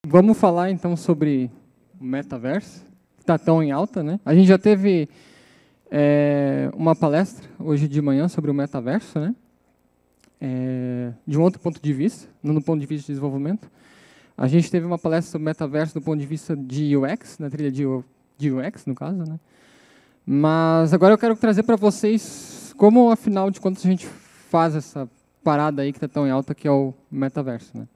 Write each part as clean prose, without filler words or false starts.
Vamos falar então sobre o metaverso, que está tão em alta, né? A gente já teve uma palestra hoje de manhã sobre o metaverso, né? De um outro ponto de vista, não do ponto de vista de desenvolvimento. A gente teve uma palestra sobre metaverso do ponto de vista de UX, na trilha de UX, no caso, né? Mas agora eu quero trazer para vocês como, afinal de contas, a gente faz essa parada aí que está tão em alta, que é o metaverso, né?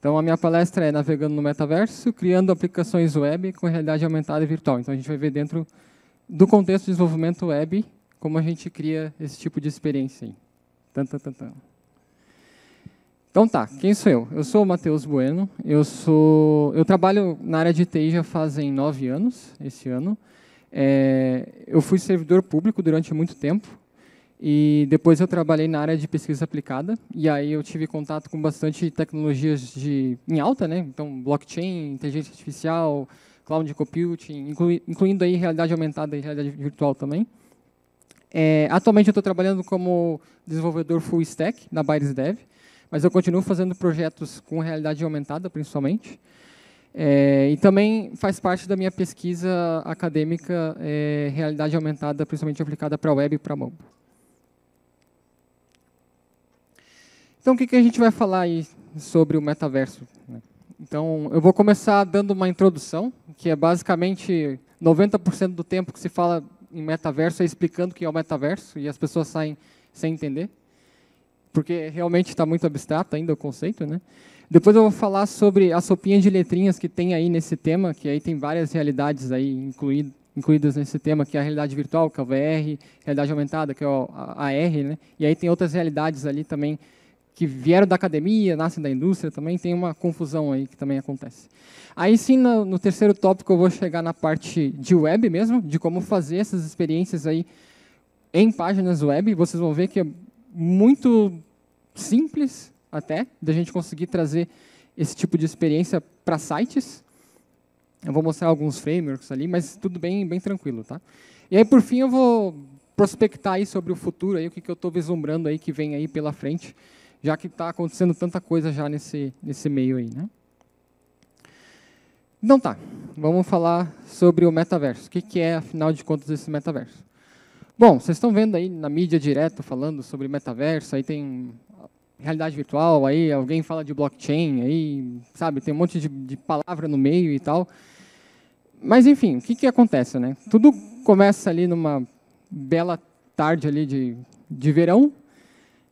Então, a minha palestra é Navegando no Metaverso, criando aplicações web com realidade aumentada e virtual. Então, a gente vai ver dentro do contexto de desenvolvimento web como a gente cria esse tipo de experiência aí. Então tá, quem sou eu? Eu sou o Matheus Bueno, eu trabalho na área de TI já fazem 9 anos, esse ano. Eu fui servidor público durante muito tempo, e depois eu trabalhei na área de pesquisa aplicada, e aí eu tive contato com bastante tecnologias em alta, né? Então, blockchain, inteligência artificial, cloud computing, incluindo aí realidade aumentada e realidade virtual também. Atualmente eu estou trabalhando como desenvolvedor full stack na Bytes Dev, mas eu continuo fazendo projetos com realidade aumentada, principalmente. E também faz parte da minha pesquisa acadêmica realidade aumentada, principalmente aplicada para web e para mobile. Então, o que a gente vai falar aí sobre o metaverso? Então, eu vou começar dando uma introdução, que é basicamente 90% do tempo que se fala em metaverso é explicando o que é o metaverso, e as pessoas saem sem entender, porque realmente está muito abstrato ainda o conceito, né? Depois eu vou falar sobre a sopinha de letrinhas que tem aí nesse tema, que aí tem várias realidades aí incluídas nesse tema, que é a realidade virtual, que é o VR, realidade aumentada, que é a AR, né? E aí tem outras realidades ali também, que vieram da academia, nascem da indústria também, tem uma confusão aí que também acontece. Aí sim, no terceiro tópico, eu vou chegar na parte de web mesmo, de como fazer essas experiências aí em páginas web. Vocês vão ver que é muito simples, até, da gente conseguir trazer esse tipo de experiência para sites. Eu vou mostrar alguns frameworks ali, mas tudo bem tranquilo, tá? E aí, por fim, eu vou prospectar aí sobre o futuro, aí, o que eu estou vislumbrando aí que vem aí pela frente, já que está acontecendo tanta coisa já nesse meio aí, né? Então tá, vamos falar sobre o metaverso. O que é, afinal de contas, esse metaverso? Bom, vocês estão vendo aí na mídia direto falando sobre metaverso, aí tem realidade virtual, aí alguém fala de blockchain, aí, sabe, tem um monte de palavra no meio e tal. Mas, enfim, o que acontece, né? Tudo começa ali numa bela tarde ali de verão,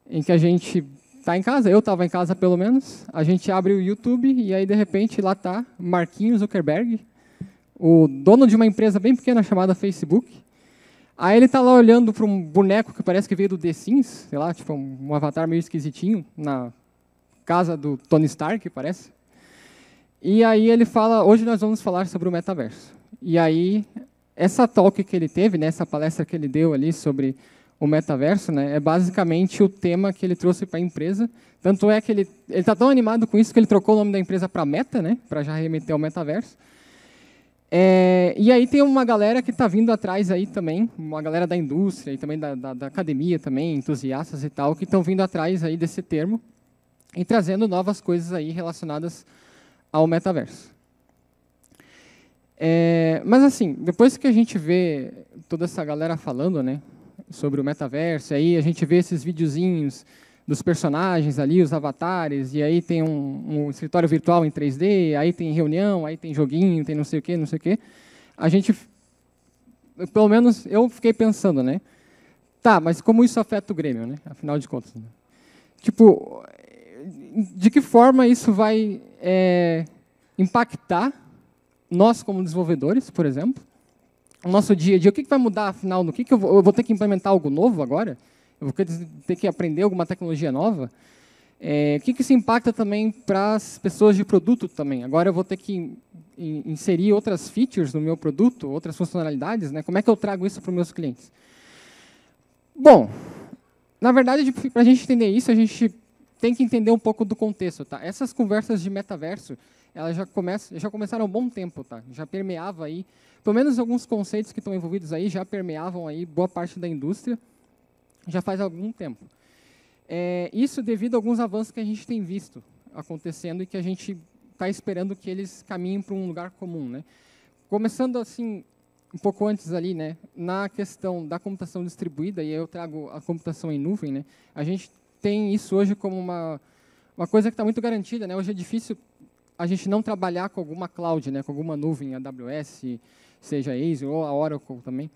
em que a gente está em casa, eu estava em casa pelo menos, a gente abre o YouTube e aí, de repente, lá está Marquinhos Zuckerberg, o dono de uma empresa bem pequena chamada Facebook. Aí ele está lá olhando para um boneco que parece que veio do The Sims, sei lá, tipo um avatar meio esquisitinho, na casa do Tony Stark, parece. E aí ele fala, hoje nós vamos falar sobre o metaverso. E aí, essa talk que ele teve, né, essa palestra que ele deu ali sobre o metaverso, né, é basicamente o tema que ele trouxe para a empresa. Tanto é que ele está tão animado com isso que ele trocou o nome da empresa para Meta, né, para já remeter ao metaverso. E aí tem uma galera que está vindo atrás aí também, uma galera da indústria e também da academia também, entusiastas e tal, que estão vindo atrás aí desse termo e trazendo novas coisas aí relacionadas ao metaverso. Mas assim, depois que a gente vê toda essa galera falando, né, sobre o metaverso, aí a gente vê esses videozinhos dos personagens ali, os avatares, e aí tem um escritório virtual em 3D, aí tem reunião, aí tem joguinho, tem não sei o quê, a gente, pelo menos eu fiquei pensando, né? Tá, mas como isso afeta o Grêmio, né? Afinal de contas. Né? Tipo, de que forma isso vai impactar nós como desenvolvedores, por exemplo, o nosso dia a dia? O que vai mudar, afinal? No que eu vou ter que implementar algo novo agora? Eu vou ter que aprender alguma tecnologia nova? O que isso impacta também para as pessoas de produto também? Agora eu vou ter que inserir outras features no meu produto, outras funcionalidades, né? Como é que eu trago isso para os meus clientes? Bom, na verdade, para a gente entender isso, a gente tem que entender um pouco do contexto, tá? Essas conversas de metaverso, elas já começaram há um bom tempo, tá? Já permeava aí, pelo menos alguns conceitos que estão envolvidos aí já permeavam aí boa parte da indústria, já faz algum tempo. Isso devido a alguns avanços que a gente tem visto acontecendo e que a gente está esperando que eles caminhem para um lugar comum, né? Começando assim, um pouco antes ali, né, na questão da computação distribuída, e eu trago a computação em nuvem, né, a gente tem isso hoje como uma coisa que está muito garantida, né? Hoje é difícil a gente não trabalhar com alguma cloud, né, com alguma nuvem, AWS, seja Azure ou a Oracle também.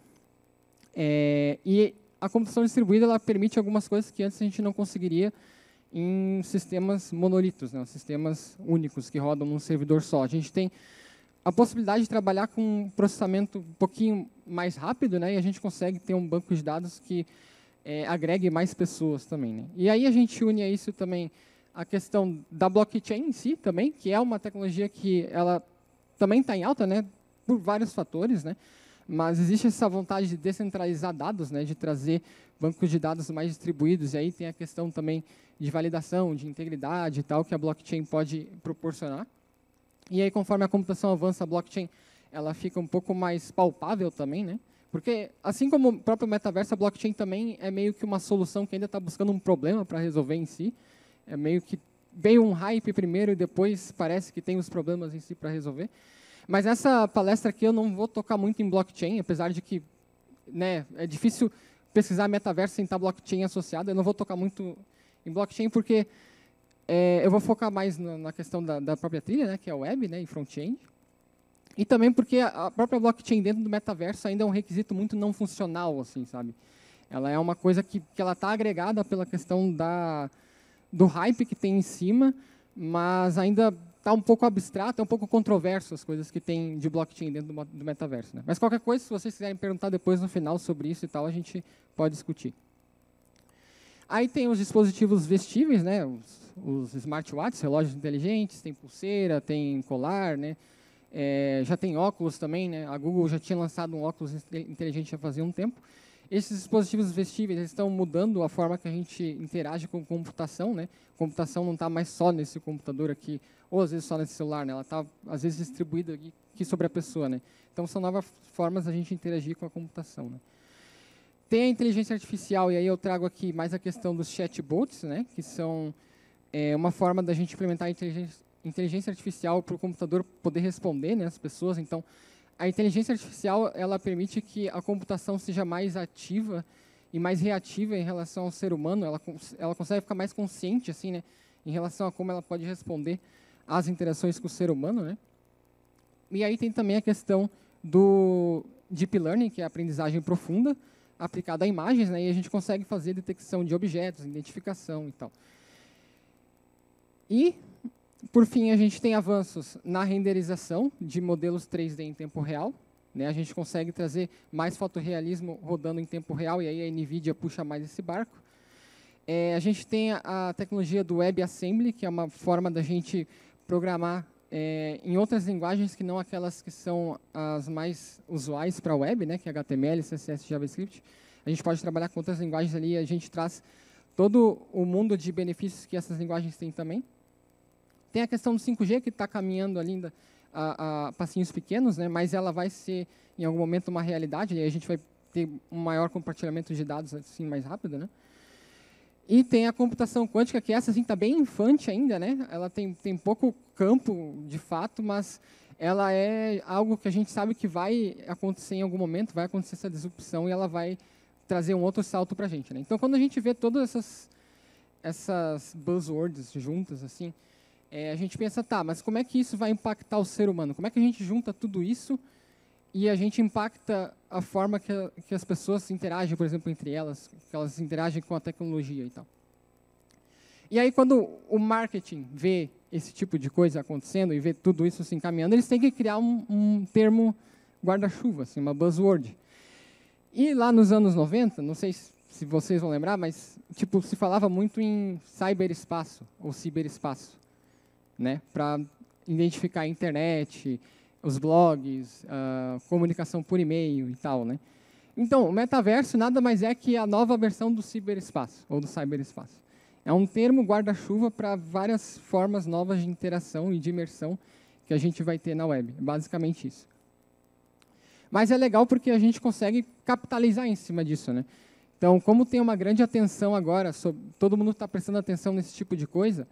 E a computação distribuída ela permite algumas coisas que antes a gente não conseguiria em sistemas monolitos, né, sistemas únicos que rodam num servidor só. A gente tem a possibilidade de trabalhar com um processamento um pouquinho mais rápido, né, e a gente consegue ter um banco de dados que agregue mais pessoas também, né. E aí a gente une a isso também a questão da blockchain em si também, que é uma tecnologia que ela também está em alta, né, por vários fatores, né, mas existe essa vontade de descentralizar dados, né, de trazer bancos de dados mais distribuídos, e aí tem a questão também de validação, de integridade e tal, que a blockchain pode proporcionar. E aí, conforme a computação avança, a blockchain ela fica um pouco mais palpável também, né? Porque, assim como o próprio metaverso, a blockchain também é meio que uma solução que ainda está buscando um problema para resolver em si. É meio que veio um hype primeiro e depois parece que tem os problemas em si para resolver. Mas essa palestra aqui eu não vou tocar muito em blockchain, apesar de que, né, é difícil pesquisar metaverso sem estar blockchain associado. Eu não vou tocar muito em blockchain porque eu vou focar mais na questão da própria trilha, né, que é a web, né, e front-end. E também porque a própria blockchain dentro do metaverso ainda é um requisito muito não funcional, assim, sabe? Ela é uma coisa que ela está agregada pela questão do hype que tem em cima, mas ainda está um pouco abstrato, é um pouco controverso as coisas que tem de blockchain dentro do metaverso, né? Mas qualquer coisa, se vocês quiserem perguntar depois no final sobre isso e tal, a gente pode discutir. Aí tem os dispositivos vestíveis, né? Os smartwatches, relógios inteligentes, tem pulseira, tem colar, né? Já tem óculos também, né? A Google já tinha lançado um óculos inteligente já fazia um tempo. Esses dispositivos vestíveis estão mudando a forma que a gente interage com computação, né? A computação não está mais só nesse computador aqui, ou às vezes só nesse celular, né? Ela está às vezes distribuída aqui sobre a pessoa, né? Então são novas formas da gente interagir com a computação, né? Tem a inteligência artificial, e aí eu trago aqui mais a questão dos chatbots, né? Que são uma forma da gente implementar a inteligência artificial para o computador poder responder, né, as pessoas. Então, a inteligência artificial ela permite que a computação seja mais ativa e mais reativa em relação ao ser humano. Ela consegue ficar mais consciente, assim, né, em relação a como ela pode responder às interações com o ser humano, né. E aí tem também a questão do deep learning, que é a aprendizagem profunda aplicada a imagens, né, e a gente consegue fazer detecção de objetos, identificação e tal. E, por fim, a gente tem avanços na renderização de modelos 3D em tempo real, né? A gente consegue trazer mais fotorrealismo rodando em tempo real, e aí a NVIDIA puxa mais esse barco. A gente tem a tecnologia do WebAssembly, que é uma forma da gente programar em outras linguagens que não aquelas que são as mais usuais para a web, né? Que é HTML, CSS, JavaScript. A gente pode trabalhar com outras linguagens ali, e a gente traz todo o mundo de benefícios que essas linguagens têm também. Tem a questão do 5G, que está caminhando ainda a passinhos pequenos, né, mas ela vai ser, em algum momento, uma realidade, e aí a gente vai ter um maior compartilhamento de dados assim, mais rápido. Né? E tem a computação quântica, que essa está bem infante ainda, né? Ela tem pouco campo, de fato, mas ela é algo que a gente sabe que vai acontecer em algum momento, vai acontecer essa disrupção, e ela vai trazer um outro salto para a gente. Né? Então, quando a gente vê todas essas buzzwords juntas, assim, a gente pensa, tá, mas como é que isso vai impactar o ser humano? Como é que a gente junta tudo isso e a gente impacta a forma que as pessoas interagem, por exemplo, entre elas, que elas interagem com a tecnologia e tal? E aí, quando o marketing vê esse tipo de coisa acontecendo e vê tudo isso se encaminhando, eles têm que criar um termo guarda-chuva, assim, uma buzzword. E lá nos anos 90, não sei se vocês vão lembrar, mas tipo, se falava muito em cyberespaço ou ciberespaço, né, para identificar a internet, os blogs, a comunicação por e-mail e tal, né. Então, o metaverso nada mais é que a nova versão do ciberespaço, ou do cyberespaço. É um termo guarda-chuva para várias formas novas de interação e de imersão que a gente vai ter na web. É basicamente isso. Mas é legal porque a gente consegue capitalizar em cima disso, né. Então, como tem uma grande atenção agora, todo mundo está prestando atenção nesse tipo de coisa,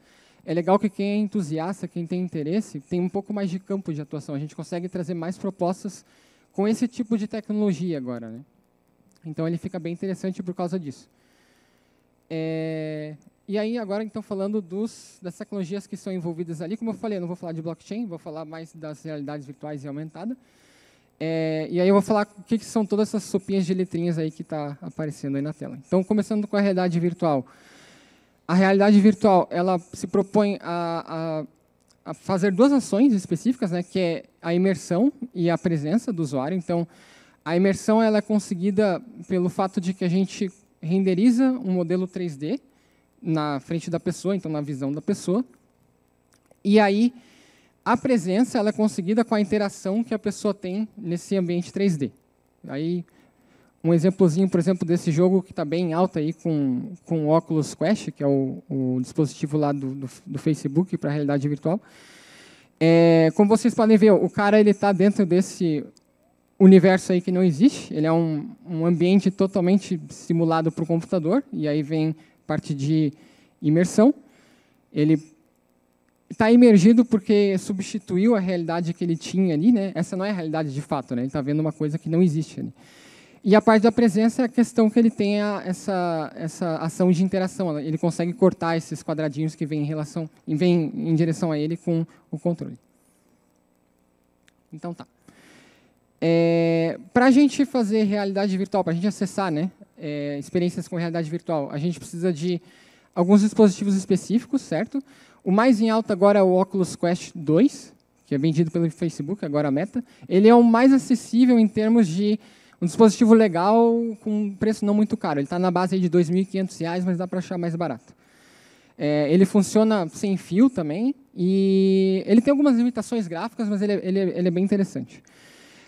é legal que quem é entusiasta, quem tem interesse, tem um pouco mais de campo de atuação. A gente consegue trazer mais propostas com esse tipo de tecnologia agora, né? Então, ele fica bem interessante por causa disso. E aí, agora, então, falando das tecnologias que são envolvidas ali, como eu falei, eu não vou falar de blockchain, vou falar mais das realidades virtuais e aumentada. E aí eu vou falar o que são todas essas sopinhas de letrinhas aí que está aparecendo aí na tela. Então, começando com a realidade virtual. A realidade virtual, ela se propõe a fazer duas ações específicas, né, que é a imersão e a presença do usuário. Então, a imersão ela é conseguida pelo fato de que a gente renderiza um modelo 3D na frente da pessoa, então na visão da pessoa. E aí, a presença ela é conseguida com a interação que a pessoa tem nesse ambiente 3D. Aí, um exemplozinho, por exemplo, desse jogo que está bem alto aí com o Oculus Quest, que é o dispositivo lá do Facebook para a realidade virtual. Como vocês podem ver, o cara está dentro desse universo aí que não existe. Ele é um ambiente totalmente simulado para o computador, e aí vem parte de imersão. Ele está imergido porque substituiu a realidade que ele tinha ali, né? Essa não é a realidade de fato, né? Ele está vendo uma coisa que não existe ali. E a parte da presença é a questão que ele tenha essa ação de interação. Ele consegue cortar esses quadradinhos que vêm em direção a ele com o controle. Então tá. Para a gente fazer realidade virtual, para a gente acessar, né, experiências com realidade virtual, a gente precisa de alguns dispositivos específicos, certo? O mais em alta agora é o Oculus Quest 2, que é vendido pelo Facebook, agora a Meta. Ele é o mais acessível em termos de um dispositivo legal com um preço não muito caro. Ele está na base aí de R$ 2.500, mas dá para achar mais barato. Ele funciona sem fio também, e ele tem algumas limitações gráficas, mas ele é bem interessante.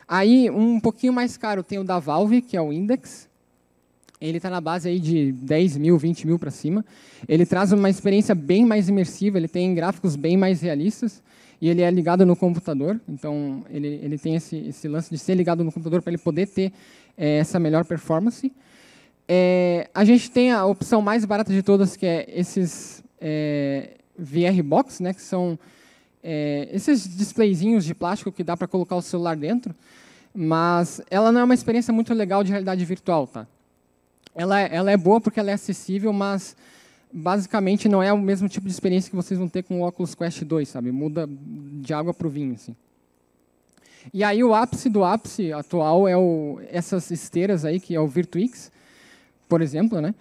Aí, um pouquinho mais caro, tem o da Valve, que é o Index. Ele está na base aí de 10 mil, 20 mil para cima. Ele traz uma experiência bem mais imersiva, ele tem gráficos bem mais realistas, e ele é ligado no computador, então ele tem esse lance de ser ligado no computador para ele poder ter essa melhor performance. A gente tem a opção mais barata de todas, que é esses VR Box, né, que são esses displayzinhos de plástico que dá para colocar o celular dentro, mas ela não é uma experiência muito legal de realidade virtual, tá? Ela é boa porque ela é acessível, mas basicamente não é o mesmo tipo de experiência que vocês vão ter com o Oculus Quest 2, sabe? Muda de água para o vinho, assim. E aí o ápice do ápice atual é essas esteiras aí, que é o Virtuix, por exemplo, né?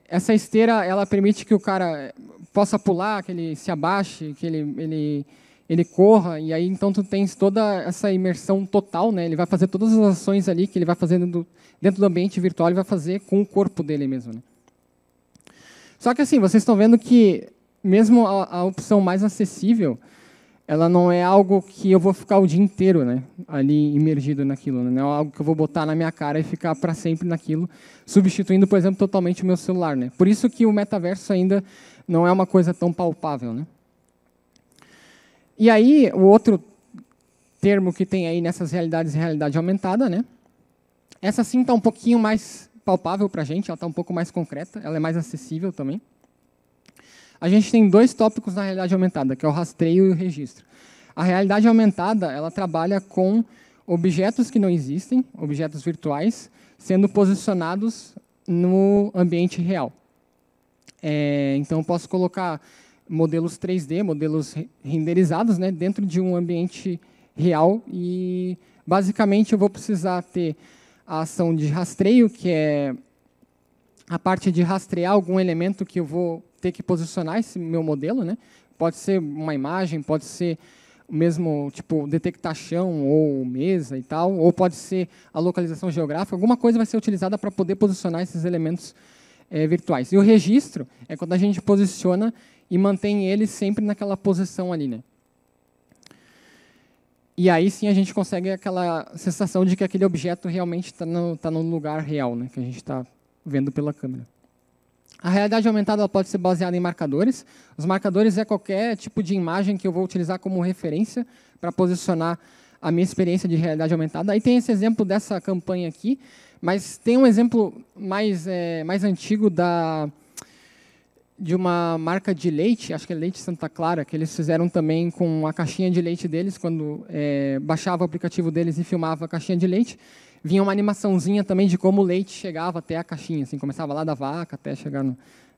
Essa esteira, ela permite que o cara possa pular, que ele se abaixe, que ele corra, e aí então tu tens toda essa imersão total, né? Ele vai fazer todas as ações ali que ele vai fazer dentro do ambiente virtual, ele vai fazer com o corpo dele mesmo, né? Só que assim, vocês estão vendo que mesmo a opção mais acessível, ela não é algo que eu vou ficar o dia inteiro, né, ali imergido naquilo, né? Não é algo que eu vou botar na minha cara e ficar para sempre naquilo, substituindo, por exemplo, totalmente o meu celular, né? Por isso que o metaverso ainda não é uma coisa tão palpável, né? E aí, o outro termo que tem aí nessas realidades é realidade aumentada, né? Essa sim está um pouquinho mais palpável para a gente, ela está um pouco mais concreta, ela é mais acessível também. A gente tem dois tópicos na realidade aumentada, que é o rastreio e o registro. A realidade aumentada, ela trabalha com objetos que não existem, objetos virtuais, sendo posicionados no ambiente real. Então, eu posso colocar modelos 3D, modelos renderizados, né, dentro de um ambiente real, e, basicamente, eu vou precisar ter a ação de rastreio, que é a parte de rastrear algum elemento que eu vou ter que posicionar esse meu modelo, né? Pode ser uma imagem, pode ser o mesmo, tipo, detectar chão ou mesa e tal, ou pode ser a localização geográfica, alguma coisa vai ser utilizada para poder posicionar esses elementos virtuais. E o registro é quando a gente posiciona e mantém ele sempre naquela posição ali, né? E aí sim a gente consegue aquela sensação de que aquele objeto realmente está no lugar real, né, que a gente está vendo pela câmera. A realidade aumentada ela pode ser baseada em marcadores. Os marcadores é qualquer tipo de imagem que eu vou utilizar como referência para posicionar a minha experiência de realidade aumentada. Aí tem esse exemplo dessa campanha aqui, mas tem um exemplo mais antigo de uma marca de leite, acho que é Leite Santa Clara, que eles fizeram também com a caixinha de leite deles, quando baixava o aplicativo deles e filmava a caixinha de leite, vinha uma animaçãozinha também de como o leite chegava até a caixinha, assim, começava lá da vaca até chegar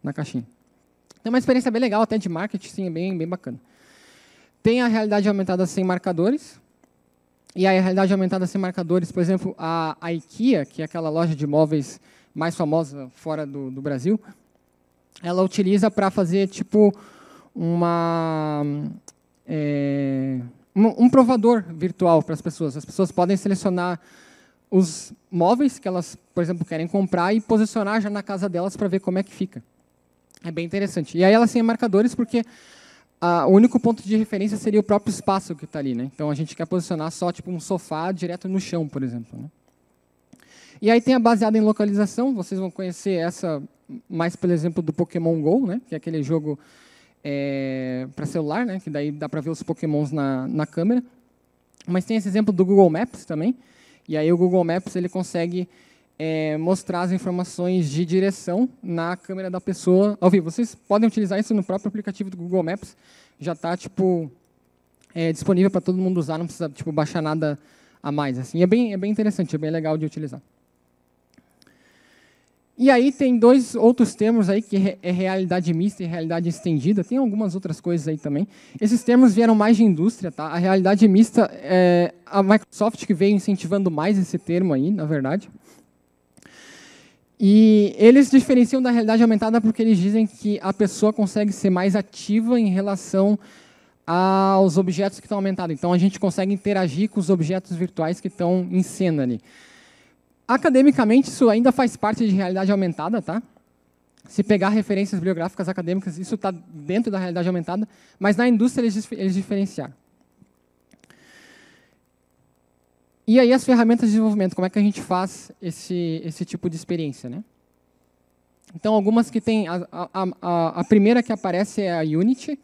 na caixinha. É uma experiência bem legal, até de marketing, sim, é bem bacana. Tem a realidade aumentada sem marcadores. E aí, a realidade aumentada sem marcadores, por exemplo, a IKEA, que é aquela loja de móveis mais famosa fora do Brasil, ela utiliza para fazer tipo um provador virtual para as pessoas. As pessoas podem selecionar os móveis que elas, por exemplo, querem comprar e posicionar já na casa delas para ver como é que fica. É bem interessante. E aí elas têm marcadores porque o único ponto de referência seria o próprio espaço que está ali, né? Então a gente quer posicionar só tipo um sofá direto no chão, por exemplo, né? E aí tem a baseada em localização. Vocês vão conhecer essa mais pelo exemplo do Pokémon Go, né? Que é aquele jogo para celular, né? Que daí dá para ver os Pokémons na câmera. Mas tem esse exemplo do Google Maps também. E aí o Google Maps ele consegue mostrar as informações de direção na câmera da pessoa ao vivo. Vocês podem utilizar isso no próprio aplicativo do Google Maps. Já está tipo disponível para todo mundo usar, não precisa tipo baixar nada a mais. Assim, é bem interessante, é bem legal de utilizar. E aí tem dois outros termos aí, que é realidade mista e realidade estendida. Tem algumas outras coisas aí também. Esses termos vieram mais de indústria, tá? A realidade mista é a Microsoft que veio incentivando mais esse termo aí, na verdade. E eles diferenciam da realidade aumentada porque eles dizem que a pessoa consegue ser mais ativa em relação aos objetos que estão aumentados. Então, a gente consegue interagir com os objetos virtuais que estão em cena ali. Academicamente, isso ainda faz parte de realidade aumentada, tá? Se pegar referências bibliográficas acadêmicas, isso está dentro da realidade aumentada, mas na indústria eles diferenciaram. E aí as ferramentas de desenvolvimento, como é que a gente faz esse tipo de experiência, né? Então, algumas que tem... A primeira que aparece é a Unity,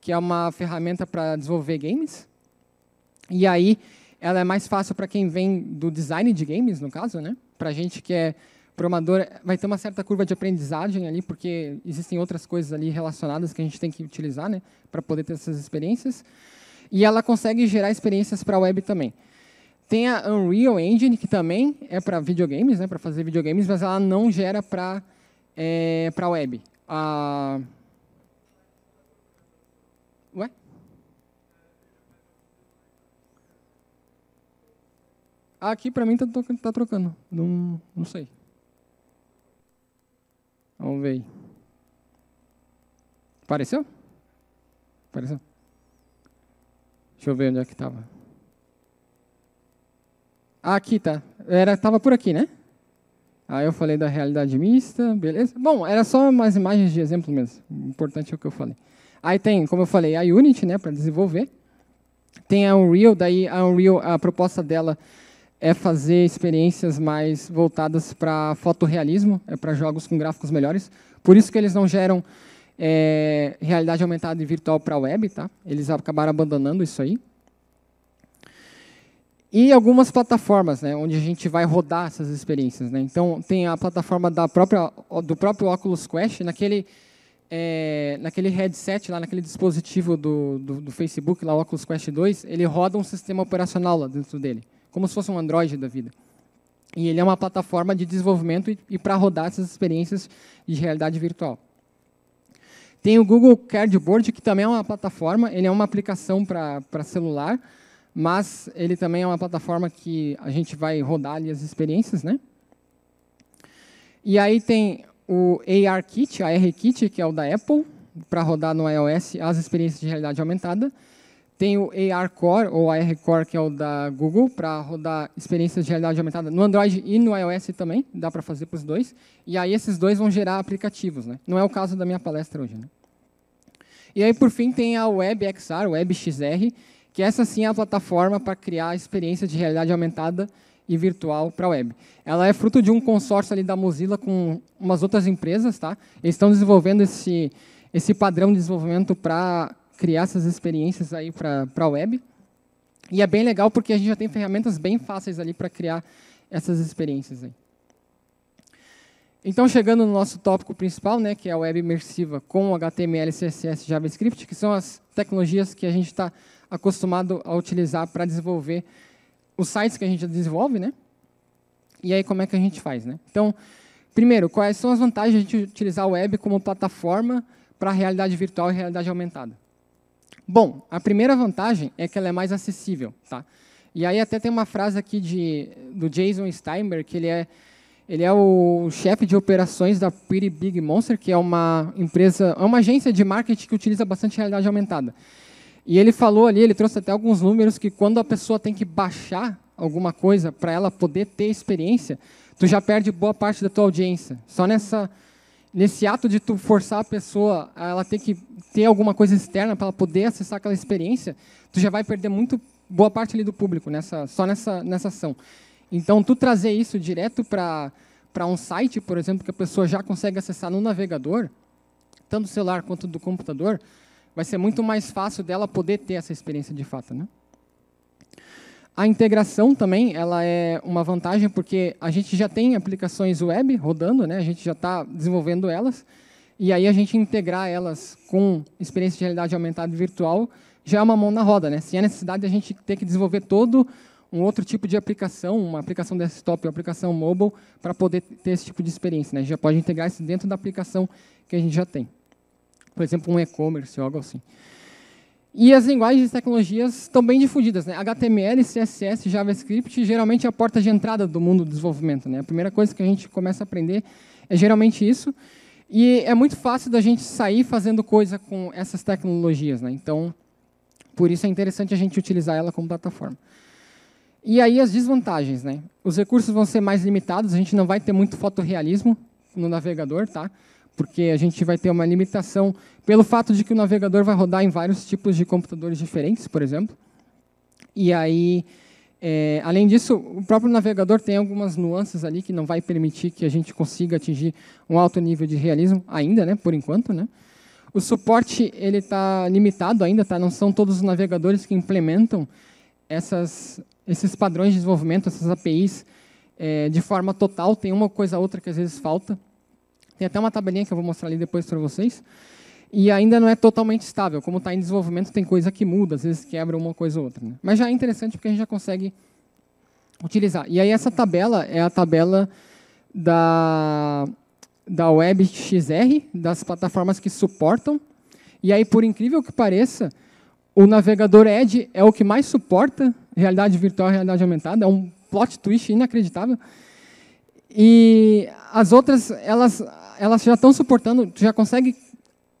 que é uma ferramenta para desenvolver games. E aí ela é mais fácil para quem vem do design de games, no caso, né? Para a gente que é programador, vai ter uma certa curva de aprendizagem ali, porque existem outras coisas ali relacionadas que a gente tem que utilizar, né? Para poder ter essas experiências. E ela consegue gerar experiências para a web também. Tem a Unreal Engine, que também é para videogames, né? Para fazer videogames, mas ela não gera para a web. Ué? Aqui, para mim, tá trocando. Não sei. Vamos ver aí. Apareceu? Apareceu? Deixa eu ver onde é que estava. Aqui tá. Tava por aqui, né? Aí eu falei da realidade mista, beleza? Bom, era só umas imagens de exemplo mesmo. O importante é o que eu falei. Aí tem, como eu falei, a Unity, né, para desenvolver. Tem a Unreal, daí a Unreal, a proposta dela é fazer experiências mais voltadas para fotorrealismo, para jogos com gráficos melhores. Por isso que eles não geram realidade aumentada e virtual para a web, tá? Eles acabaram abandonando isso aí. E algumas plataformas, né, onde a gente vai rodar essas experiências, né? Então, tem a plataforma do próprio Oculus Quest, naquele headset, lá, naquele dispositivo do Facebook, lá, o Oculus Quest 2, ele roda um sistema operacional lá dentro dele, como se fosse um Android da vida. E ele é uma plataforma de desenvolvimento e para rodar essas experiências de realidade virtual. Tem o Google Cardboard, que também é uma plataforma, ele é uma aplicação para celular, mas ele também é uma plataforma que a gente vai rodar ali as experiências, né? E aí tem o ARKit, a ARKit, que é o da Apple, para rodar no iOS as experiências de realidade aumentada. Tem o ARCore, ou ARCore, que é o da Google, para rodar experiências de realidade aumentada no Android e no iOS também, dá para fazer para os dois. E aí esses dois vão gerar aplicativos, né? Não é o caso da minha palestra hoje, né? E aí, por fim, tem a WebXR, WebXR, que essa sim é a plataforma para criar experiência de realidade aumentada e virtual para a web. Ela é fruto de um consórcio ali da Mozilla com umas outras empresas, tá? Eles estão desenvolvendo esse padrão de desenvolvimento para criar essas experiências aí para a web. E é bem legal porque a gente já tem ferramentas bem fáceis ali para criar essas experiências aí. Então, chegando no nosso tópico principal, né, que é a web imersiva com HTML, CSS e JavaScript, que são as tecnologias que a gente está acostumado a utilizar para desenvolver os sites que a gente desenvolve, né? E aí, como é que a gente faz, né? Então, primeiro, quais são as vantagens de utilizar a web como plataforma para realidade virtual e realidade aumentada? Bom, a primeira vantagem é que ela é mais acessível, tá? E aí até tem uma frase aqui do Jason Steinberg, que ele é o chefe de operações da Pretty Big Monster, que é uma empresa, é uma agência de marketing que utiliza bastante realidade aumentada. E ele falou ali, ele trouxe até alguns números, que quando a pessoa tem que baixar alguma coisa para ela poder ter experiência, tu já perde boa parte da tua audiência. Só nesse ato de tu forçar a pessoa a ela ter que ter alguma coisa externa para ela poder acessar aquela experiência, tu já vai perder boa parte ali do público, só nessa ação. Então, tu trazer isso direto para um site, por exemplo, que a pessoa já consegue acessar no navegador, tanto do celular quanto do computador, vai ser muito mais fácil dela poder ter essa experiência de fato, né? A integração também, ela é uma vantagem, porque a gente já tem aplicações web rodando, né? A gente já está desenvolvendo elas, e aí a gente integrar elas com experiência de realidade aumentada e virtual já é uma mão na roda, né? Sem a necessidade de a gente ter que desenvolver todo um outro tipo de aplicação, uma aplicação desktop, uma aplicação mobile, para poder ter esse tipo de experiência, né? A gente já pode integrar isso dentro da aplicação que a gente já tem. Por exemplo, um e-commerce ou algo assim. E as linguagens e tecnologias estão bem difundidas, né? HTML, CSS, JavaScript, geralmente é a porta de entrada do mundo do desenvolvimento, né? A primeira coisa que a gente começa a aprender é geralmente isso. E é muito fácil da gente sair fazendo coisa com essas tecnologias, né? Então, por isso é interessante a gente utilizar ela como plataforma. E aí as desvantagens, né? Os recursos vão ser mais limitados, a gente não vai ter muito fotorrealismo no navegador, tá? Porque a gente vai ter uma limitação pelo fato de que o navegador vai rodar em vários tipos de computadores diferentes, por exemplo. E aí, além disso, o próprio navegador tem algumas nuances ali que não vai permitir que a gente consiga atingir um alto nível de realismo ainda, né? Por enquanto, né? O suporte ele está limitado ainda, tá? Não são todos os navegadores que implementam esses padrões de desenvolvimento, essas APIs, de forma total. Tem uma coisa ou outra que às vezes falta. Tem até uma tabelinha que eu vou mostrar ali depois para vocês. E ainda não é totalmente estável. Como está em desenvolvimento, tem coisa que muda, às vezes quebra uma coisa ou outra, né? Mas já é interessante porque a gente já consegue utilizar. E aí essa tabela é a tabela da WebXR, das plataformas que suportam. E aí, por incrível que pareça, o navegador Edge é o que mais suporta realidade virtual e realidade aumentada. É um plot twist inacreditável. E as outras, elas já estão suportando, já consegue,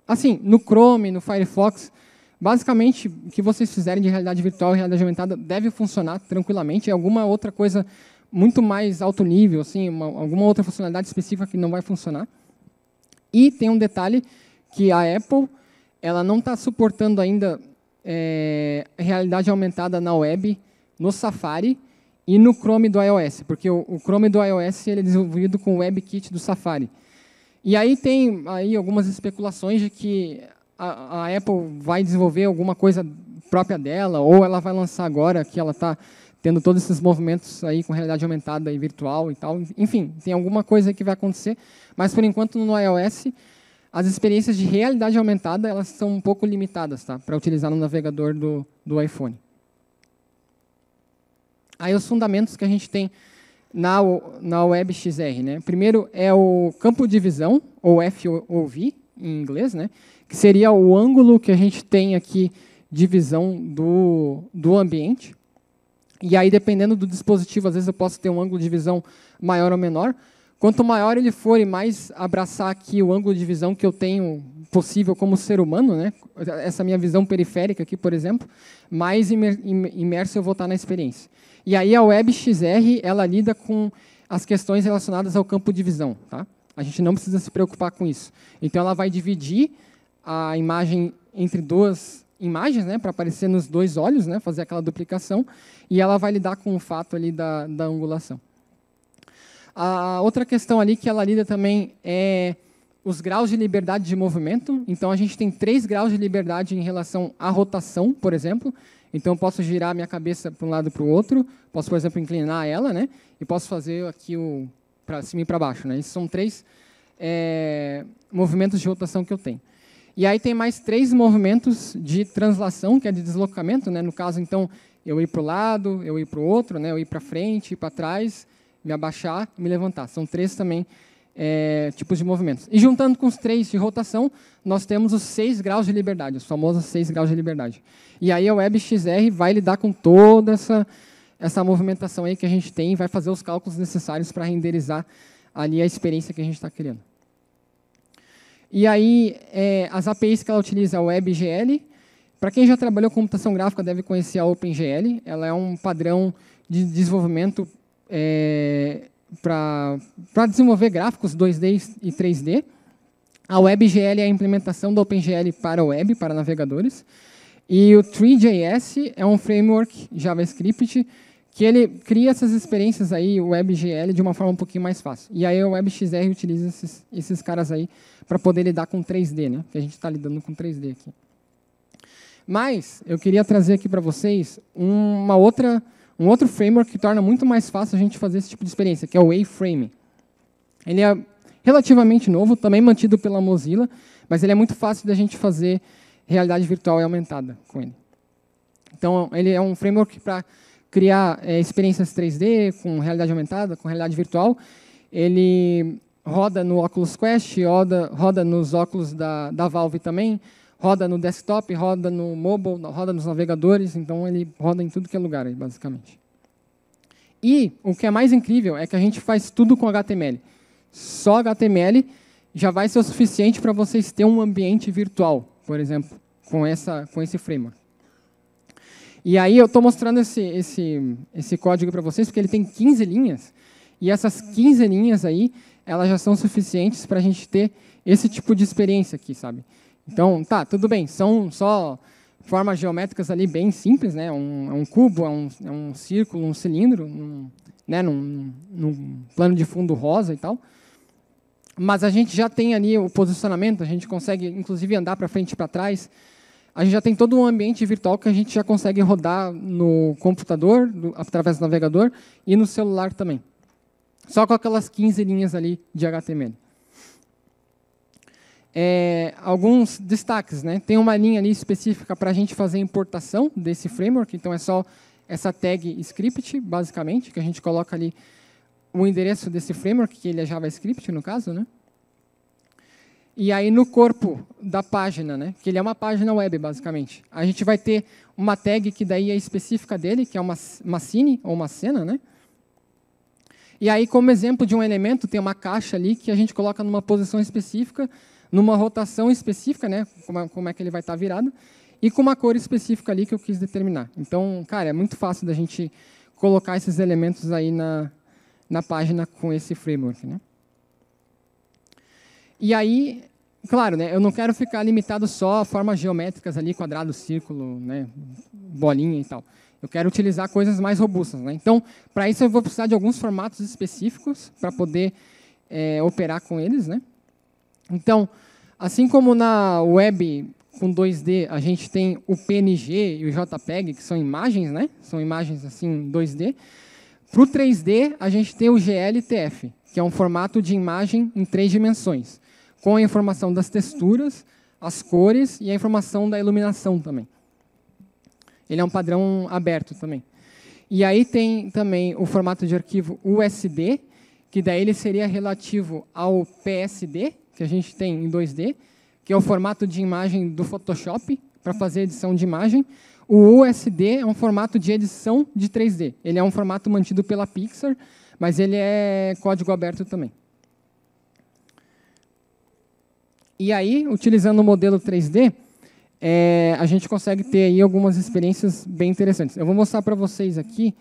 assim, no Chrome, no Firefox, basicamente, o que vocês fizerem de realidade virtual e realidade aumentada deve funcionar tranquilamente. Alguma outra coisa muito mais alto nível, assim, alguma outra funcionalidade específica que não vai funcionar. E tem um detalhe que a Apple, ela não está suportando ainda realidade aumentada na web, no Safari e no Chrome do iOS, porque o Chrome do iOS ele é desenvolvido com o WebKit do Safari. E aí tem algumas especulações de que a Apple vai desenvolver alguma coisa própria dela, ou ela vai lançar agora, que ela está tendo todos esses movimentos aí com realidade aumentada e virtual e tal. Enfim, tem alguma coisa que vai acontecer, mas por enquanto no iOS as experiências de realidade aumentada elas são um pouco limitadas, tá? Para utilizar no navegador do iPhone. Aí os fundamentos que a gente tem na WebXR, né? Primeiro é o campo de visão, ou FOV, em inglês, né? Que seria o ângulo que a gente tem aqui de visão do ambiente. E aí, dependendo do dispositivo, às vezes eu posso ter um ângulo de visão maior ou menor. Quanto maior ele for e mais abraçar aqui o ângulo de visão que eu tenho possível como ser humano, né? Essa minha visão periférica aqui, por exemplo, mais imerso eu vou estar na experiência. E aí a WebXR, ela lida com as questões relacionadas ao campo de visão, tá? A gente não precisa se preocupar com isso. Então ela vai dividir a imagem entre duas imagens, né, para aparecer nos dois olhos, né, fazer aquela duplicação, e ela vai lidar com o fato ali da angulação. A outra questão ali que ela lida também é os graus de liberdade de movimento. Então a gente tem 3 graus de liberdade em relação à rotação, por exemplo. Então, eu posso girar a minha cabeça para um lado e para o outro, posso, por exemplo, inclinar ela, né? E posso fazer aqui para cima e para baixo, né? Esses são 3 movimentos de rotação que eu tenho. E aí tem mais 3 movimentos de translação, que é de deslocamento, né? No caso, então, eu ir para o lado, eu ir para o outro, né? Eu ir para frente, ir para trás, me abaixar e me levantar. São 3 também tipos de movimentos. E juntando com os 3 de rotação, nós temos os 6 graus de liberdade, os famosos 6 graus de liberdade. E aí a WebXR vai lidar com toda essa movimentação aí que a gente tem e vai fazer os cálculos necessários para renderizar ali a experiência que a gente está criando. E aí, as APIs que ela utiliza é o WebGL. Para quem já trabalhou com computação gráfica, deve conhecer a OpenGL. Ela é um padrão de desenvolvimento para desenvolver gráficos 2D e 3D. A WebGL é a implementação da OpenGL para o web, para navegadores. E o Three.js é um framework JavaScript que ele cria essas experiências aí, o WebGL, de uma forma um pouquinho mais fácil. E aí o WebXR utiliza esses caras aí para poder lidar com 3D, né? Que a gente está lidando com 3D aqui. Mas eu queria trazer aqui para vocês um outro framework que torna muito mais fácil a gente fazer esse tipo de experiência, que é o A-Frame. Ele é relativamente novo, também mantido pela Mozilla, mas ele é muito fácil da gente fazer realidade virtual e aumentada com ele. Então, ele é um framework para criar experiências 3D com realidade aumentada, com realidade virtual. Ele roda no Oculus Quest, roda nos óculos da Valve também, roda no desktop, roda no mobile, roda nos navegadores, então ele roda em tudo que é lugar, aí, basicamente. E o que é mais incrível é que a gente faz tudo com HTML. Só HTML já vai ser o suficiente para vocês terem um ambiente virtual, por exemplo, com esse framework. E aí eu estou mostrando esse código para vocês, porque ele tem 15 linhas, e essas 15 linhas aí, elas já são suficientes para a gente ter esse tipo de experiência aqui, sabe? Então, tá, tudo bem, são só formas geométricas ali bem simples, né? Um cubo, é um círculo, um cilindro, né? num plano de fundo rosa e tal. Mas a gente já tem ali o posicionamento, a gente consegue, inclusive, andar para frente e para trás. A gente já tem todo um ambiente virtual que a gente já consegue rodar no computador, através do navegador, e no celular também. Só com aquelas 15 linhas ali de HTML. Alguns destaques, né? Tem uma linha ali específica para a gente fazer a importação desse framework, então é só essa tag script, basicamente, que a gente coloca ali o endereço desse framework, que ele é JavaScript, no caso, né? E aí, no corpo da página, né, que ele é uma página web, basicamente, a gente vai ter uma tag que daí é específica dele, que é uma scene, ou uma cena, né? E aí, como exemplo de um elemento, tem uma caixa ali que a gente coloca numa posição específica, numa rotação específica, né, como é que ele vai estar virado, e com uma cor específica ali que eu quis determinar. Então, cara, é muito fácil da gente colocar esses elementos aí na página com esse framework, né? E aí, claro, né, eu não quero ficar limitado só a formas geométricas ali, quadrado, círculo, né, bolinha e tal. Eu quero utilizar coisas mais robustas, né? Então, para isso eu vou precisar de alguns formatos específicos para poder operar com eles, né? Então, assim como na web com 2D, a gente tem o PNG e o JPEG, que são imagens, né? São imagens assim 2D. Para o 3D, a gente tem o GLTF, que é um formato de imagem em 3 dimensões, com a informação das texturas, as cores e a informação da iluminação também. Ele é um padrão aberto também. E aí tem também o formato de arquivo USD, que daí ele seria relativo ao PSD, que a gente tem em 2D, que é o formato de imagem do Photoshop, para fazer edição de imagem. O USD é um formato de edição de 3D. Ele é um formato mantido pela Pixar, mas ele é código aberto também. E aí, utilizando o modelo 3D, a gente consegue ter aí algumas experiências bem interessantes. Eu vou mostrar para vocês aqui.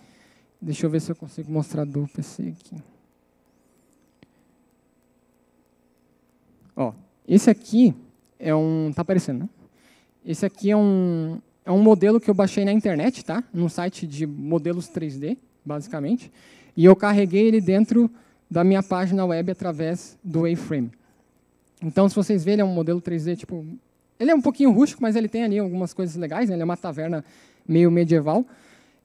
Deixa eu ver se eu consigo mostrar do PC aqui. Ó, esse aqui é um... Está aparecendo, né? Esse aqui é um modelo que eu baixei na internet, tá? Num site de modelos 3D, basicamente. E eu carreguei ele dentro da minha página web através do A-Frame. Então, se vocês verem, é um modelo 3D, tipo... Ele é um pouquinho rústico, mas ele tem ali algumas coisas legais, né? Ele é uma taverna meio medieval.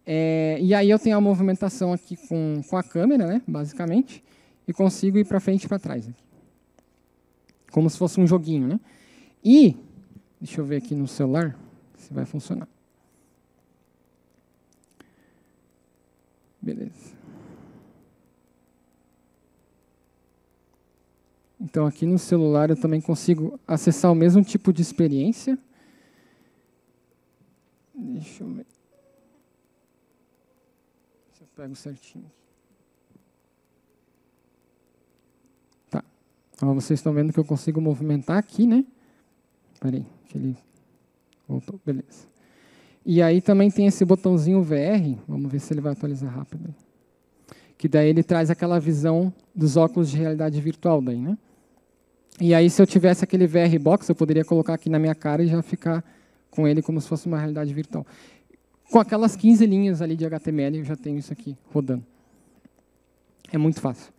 E aí eu tenho a movimentação aqui com a câmera, né? Basicamente. e consigo ir para frente e para trás. Aqui. Como se fosse um joguinho, né? E, deixa eu ver aqui no celular se vai funcionar. Beleza. Então, aqui no celular eu também consigo acessar o mesmo tipo de experiência. Deixa eu ver. Se eu pego certinho. Tá. Então, vocês estão vendo que eu consigo movimentar aqui, né? Espera aí, que ele voltou. Beleza. E aí também tem esse botãozinho VR. Vamos ver se ele vai atualizar rápido. Que daí ele traz aquela visão dos óculos de realidade virtual daí, né? E aí, se eu tivesse aquele VR Box, eu poderia colocar aqui na minha cara e já ficar com ele como se fosse uma realidade virtual. Com aquelas 15 linhas ali de HTML, eu já tenho isso aqui rodando. É muito fácil.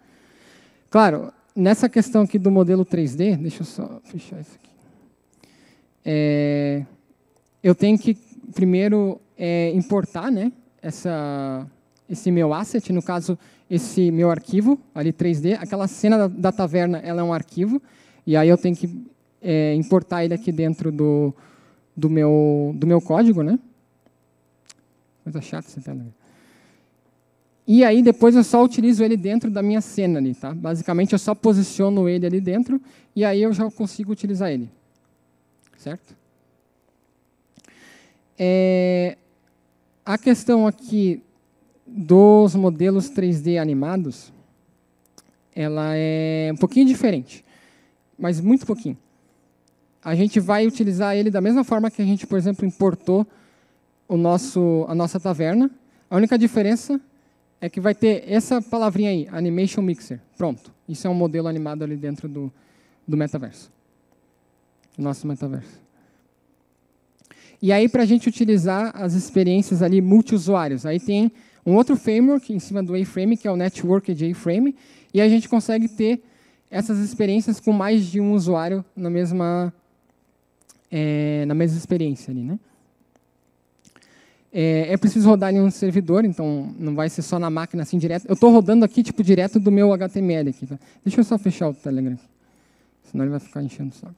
Claro, nessa questão aqui do modelo 3D, deixa eu só fechar isso aqui. Eu tenho que, primeiro, importar, né, esse meu asset, no caso, esse meu arquivo, ali 3D. Aquela cena da taverna, ela é um arquivo. E aí eu tenho que importar ele aqui dentro do meu código, né? Coisa chata essa tela. E aí depois eu só utilizo ele dentro da minha cena ali, tá? Basicamente eu só posiciono ele ali dentro e aí eu já consigo utilizar ele. Certo? A questão aqui dos modelos 3D animados, ela é um pouquinho diferente. Mas muito pouquinho. A gente vai utilizar ele da mesma forma que a gente, por exemplo, importou a nossa taverna. A única diferença é que vai ter essa palavrinha aí, Animation Mixer. Pronto. Isso é um modelo animado ali dentro do metaverso. Do nosso metaverso. E aí, para a gente utilizar as experiências ali multiusuários, aí tem um outro framework em cima do A-Frame, que é o Networked A-Frame, e a gente consegue ter essas experiências com mais de um usuário na mesma experiência ali, né? É preciso rodar em um servidor, então não vai ser só na máquina assim direto. Eu estou rodando aqui tipo direto do meu HTML aqui. Tá? Deixa eu só fechar o Telegram, senão ele vai ficar enchendo o saco.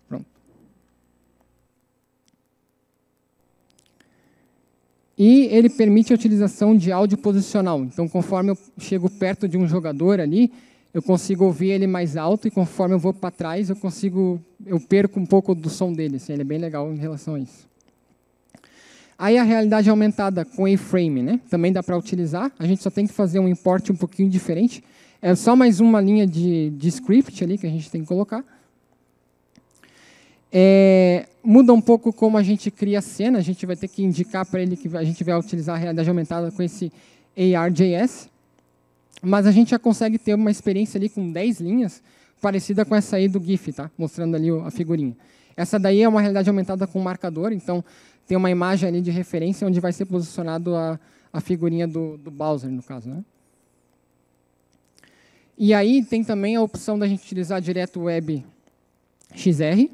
Pronto. E ele permite a utilização de áudio posicional. Então, conforme eu chego perto de um jogador ali, eu consigo ouvir ele mais alto e conforme eu vou para trás, eu perco um pouco do som dele. Assim, ele é bem legal em relação a isso. Aí a realidade aumentada com A-Frame, né? Também dá para utilizar. A gente só tem que fazer um import um pouquinho diferente. É só mais uma linha de script ali que a gente tem que colocar. Muda um pouco como a gente cria a cena. A gente vai ter que indicar para ele que a gente vai utilizar a realidade aumentada com esse ARJS. Mas a gente já consegue ter uma experiência ali com 10 linhas, parecida com essa aí do GIF, tá? Mostrando ali a figurinha. Essa daí é uma realidade aumentada com marcador, então tem uma imagem ali de referência onde vai ser posicionado a figurinha do Bowser, no caso, né? E aí tem também a opção da gente utilizar direto o Web XR.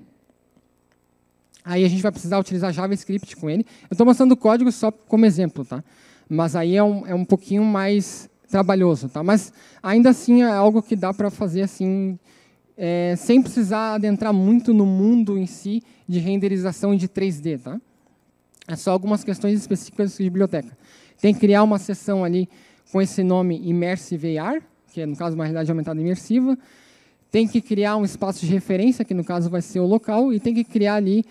Aí a gente vai precisar utilizar JavaScript com ele. Eu estou mostrando o código só como exemplo, tá? Mas aí é um pouquinho mais trabalhoso, tá? Mas ainda assim é algo que dá para fazer assim, sem precisar adentrar muito no mundo em si de renderização de 3D, tá? É só algumas questões específicas de biblioteca. Tem que criar uma seção ali com esse nome Immersive AR, que é, no caso, uma realidade aumentada imersiva. Tem que criar um espaço de referência, que, no caso, vai ser o local. E tem que criar ali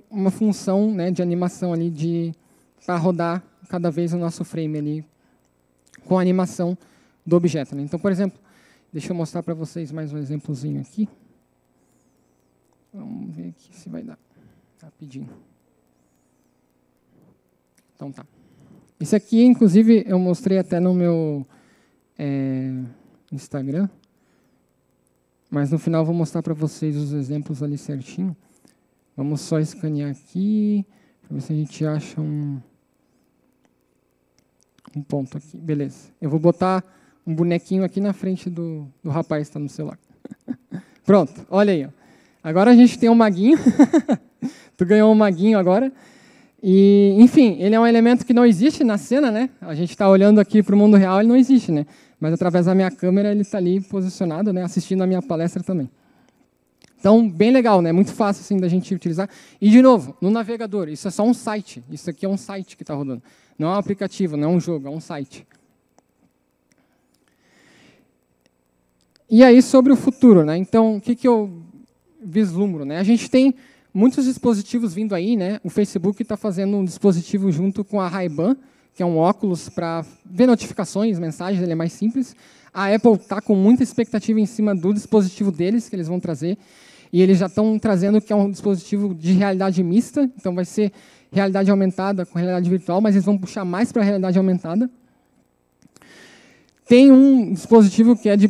uma função, né, de animação ali para rodar cada vez o nosso frame ali com a animação do objeto, né? Então, por exemplo, deixa eu mostrar para vocês mais um exemplozinho aqui. Vamos ver aqui se vai dar. Rapidinho. Então tá. Isso aqui, inclusive, eu mostrei até no meu Instagram. Mas no final eu vou mostrar para vocês os exemplos ali certinho. Vamos só escanear aqui, para ver se a gente acha um ponto aqui. Beleza. Eu vou botar um bonequinho aqui na frente do rapaz que está no celular. Pronto, olha aí. Ó. Agora a gente tem um maguinho. Tu ganhou um maguinho agora. E, enfim, ele é um elemento que não existe na cena, né? A gente está olhando aqui para o mundo real, ele não existe, né? Mas através da minha câmera ele está ali posicionado, né? Assistindo a minha palestra também. Então, bem legal, né? Muito fácil assim da gente utilizar. E de novo, no navegador, isso é só um site. Isso aqui é um site que está rodando. Não é um aplicativo, não é um jogo, é um site. E aí sobre o futuro, né? Então, o que eu vislumbro, né? A gente tem muitos dispositivos vindo aí, né? O Facebook está fazendo um dispositivo junto com a Ray-Ban, que é um óculos para ver notificações, mensagens, ele é mais simples. A Apple está com muita expectativa em cima do dispositivo deles, que eles vão trazer. E eles já estão trazendo que é um dispositivo de realidade mista, então vai ser realidade aumentada com realidade virtual, mas eles vão puxar mais para a realidade aumentada. Tem um dispositivo que é de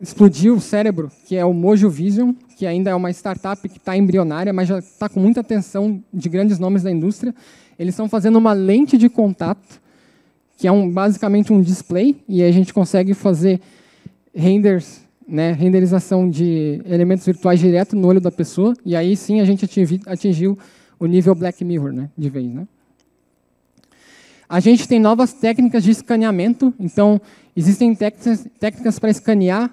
explodir o cérebro, que é o Mojo Vision, que ainda é uma startup que está embrionária, mas já está com muita atenção de grandes nomes da indústria. Eles estão fazendo uma lente de contato, que é basicamente um display, e aí a gente consegue fazer renders, né, renderização de elementos virtuais direto no olho da pessoa, e aí sim a gente atingiu o nível Black Mirror, né, de vez. Né? A gente tem novas técnicas de escaneamento, então existem técnicas para escanear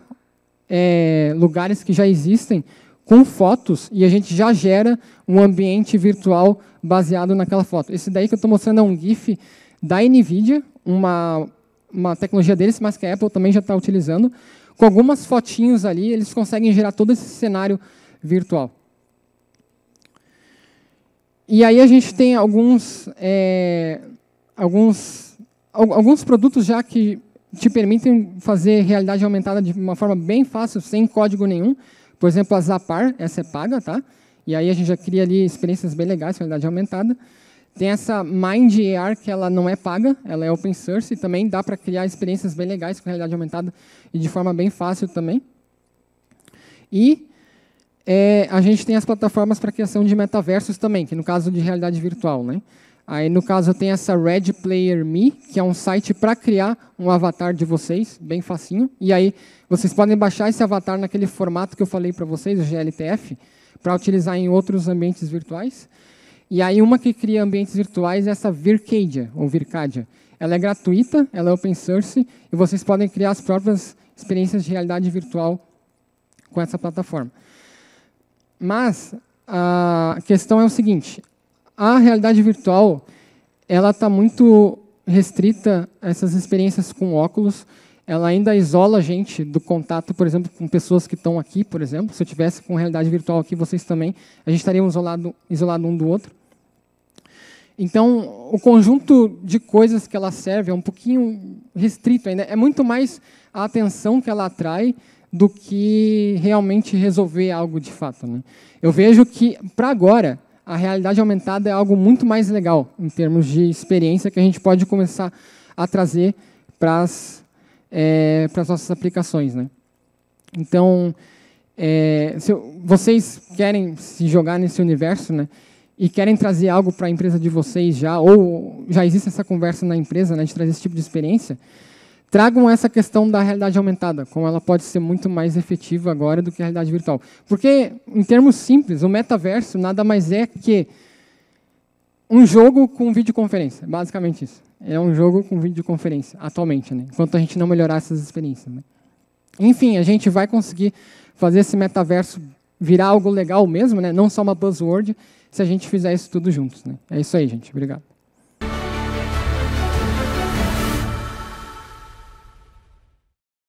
lugares que já existem com fotos, e a gente já gera um ambiente virtual baseado naquela foto. Esse daí que eu estou mostrando é um GIF da NVIDIA, uma tecnologia deles, mas que a Apple também já está utilizando. Com algumas fotinhos ali, eles conseguem gerar todo esse cenário virtual. E aí a gente tem alguns produtos já que te permitem fazer realidade aumentada de uma forma bem fácil, sem código nenhum. Por exemplo, a Zapar, essa é paga, tá? E aí a gente já cria ali experiências bem legais com realidade aumentada. Tem essa Mind AR, que ela não é paga, ela é open source, e também dá para criar experiências bem legais com realidade aumentada e de forma bem fácil também. E a gente tem as plataformas para criação de metaversos também, que no caso de realidade virtual. Né? Aí, no caso, tem essa Red Player Me, que é um site para criar um avatar de vocês, bem facinho. E aí, vocês podem baixar esse avatar naquele formato que eu falei para vocês, o GLTF, para utilizar em outros ambientes virtuais. E aí, uma que cria ambientes virtuais é essa Vircadia, ou Vircadia. Ela é gratuita, ela é open source, e vocês podem criar as próprias experiências de realidade virtual com essa plataforma. Mas a questão é o seguinte, a realidade virtual ela está muito restrita a essas experiências com óculos, ela ainda isola a gente do contato, por exemplo, com pessoas que estão aqui, por exemplo. Se eu tivesse com realidade virtual aqui, vocês também, a gente estaria isolado um do outro. Então, o conjunto de coisas que ela serve é um pouquinho restrito ainda. É muito mais a atenção que ela atrai do que realmente resolver algo de fato. Né? Eu vejo que, para agora, a realidade aumentada é algo muito mais legal, em termos de experiência, que a gente pode começar a trazer para as nossas aplicações. Né? Então, se vocês querem se jogar nesse universo, né, e querem trazer algo para a empresa de vocês já, ou já existe essa conversa na empresa, né, de trazer esse tipo de experiência, tragam essa questão da realidade aumentada, como ela pode ser muito mais efetiva agora do que a realidade virtual. Porque, em termos simples, o metaverso nada mais é que um jogo com videoconferência, basicamente isso. É um jogo com videoconferência, atualmente, né? Enquanto a gente não melhorar essas experiências. Né? Enfim, a gente vai conseguir fazer esse metaverso virar algo legal mesmo, né? Não só uma buzzword, se a gente fizer isso tudo juntos. Né? É isso aí, gente. Obrigado.